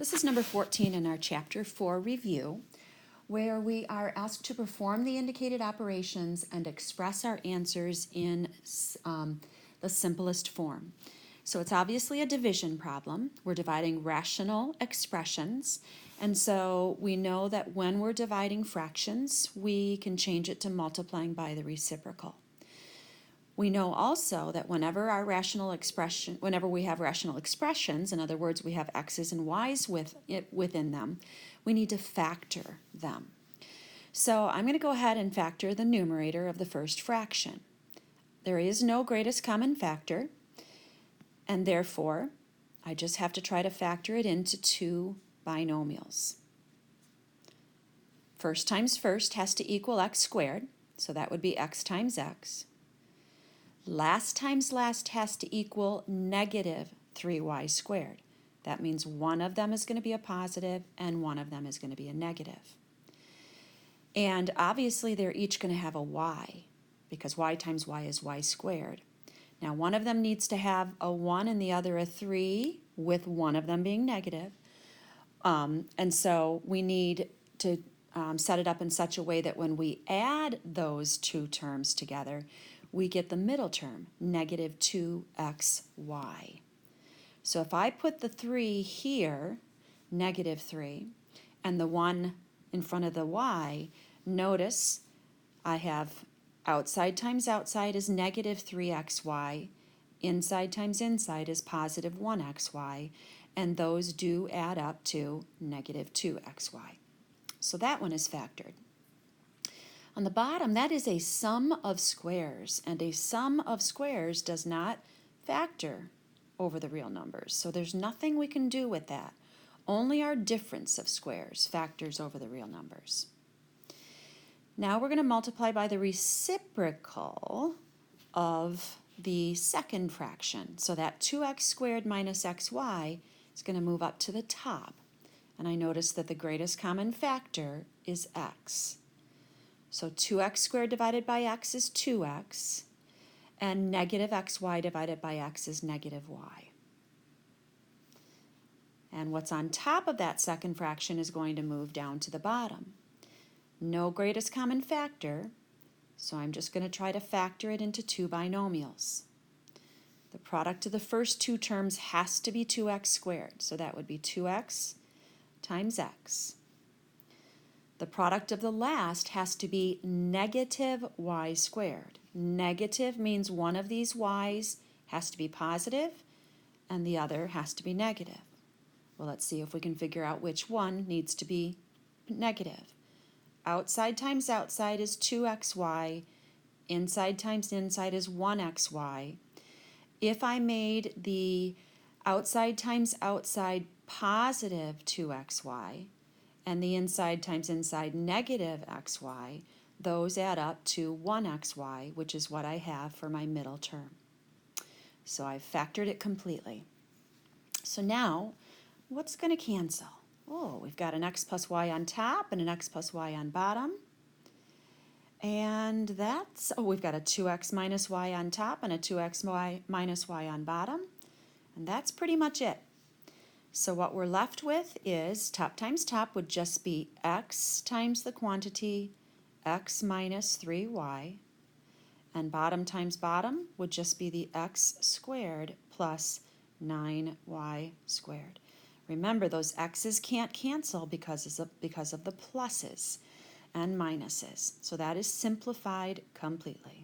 This is number 14 in our Chapter 4 review, where we are asked to perform the indicated operations and express our answers in the simplest form. So it's obviously a division problem. We're dividing rational expressions, and so we know that when we're dividing fractions, we can change it to multiplying by the reciprocal. We know also that whenever we have rational expressions, in other words, we have x's and y's within them, we need to factor them. So I'm going to go ahead and factor the numerator of the first fraction. There is no greatest common factor, and therefore, I just have to try to factor it into two binomials. First times first has to equal x squared, so that would be x times x. Last times last has to equal negative 3y squared. That means one of them is going to be a positive and one of them is going to be a negative. And obviously they're each going to have a y, because y times y is y squared. Now one of them needs to have a 1 and the other a 3, with one of them being negative. And so we need to set it up in such a way that when we add those two terms together, we get the middle term, negative 2xy. So if I put the 3 here, negative 3, and the 1 in front of the y, notice I have outside times outside is negative 3xy, inside times inside is positive 1xy, and those do add up to negative 2xy. So that one is factored. On the bottom, that is a sum of squares, and a sum of squares does not factor over the real numbers. So there's nothing we can do with that. Only our difference of squares factors over the real numbers. Now we're going to multiply by the reciprocal of the second fraction. So that 2x squared minus xy is going to move up to the top. And I notice that the greatest common factor is x. So 2x squared divided by x is 2x, and negative xy divided by x is negative y. And what's on top of that second fraction is going to move down to the bottom. No greatest common factor, so I'm just going to try to factor it into two binomials. The product of the first two terms has to be 2x squared, so that would be 2x times x. The product of the last has to be negative y squared. Negative means one of these y's has to be positive and the other has to be negative. Well, let's see if we can figure out which one needs to be negative. Outside times outside is 2xy. Inside times inside is 1xy. If I made the outside times outside positive 2xy, and the inside times inside negative xy, those add up to 1xy, which is what I have for my middle term. So I've factored it completely. So now, what's going to cancel? Oh, we've got an x plus y on top and an x plus y on bottom. And we've got a 2x minus y on top and a 2x minus y on bottom. And that's pretty much it. So what we're left with is top times top would just be x times the quantity x minus 3y, and bottom times bottom would just be the x squared plus 9y squared. Remember, those x's can't cancel because of the pluses and minuses. So that is simplified completely.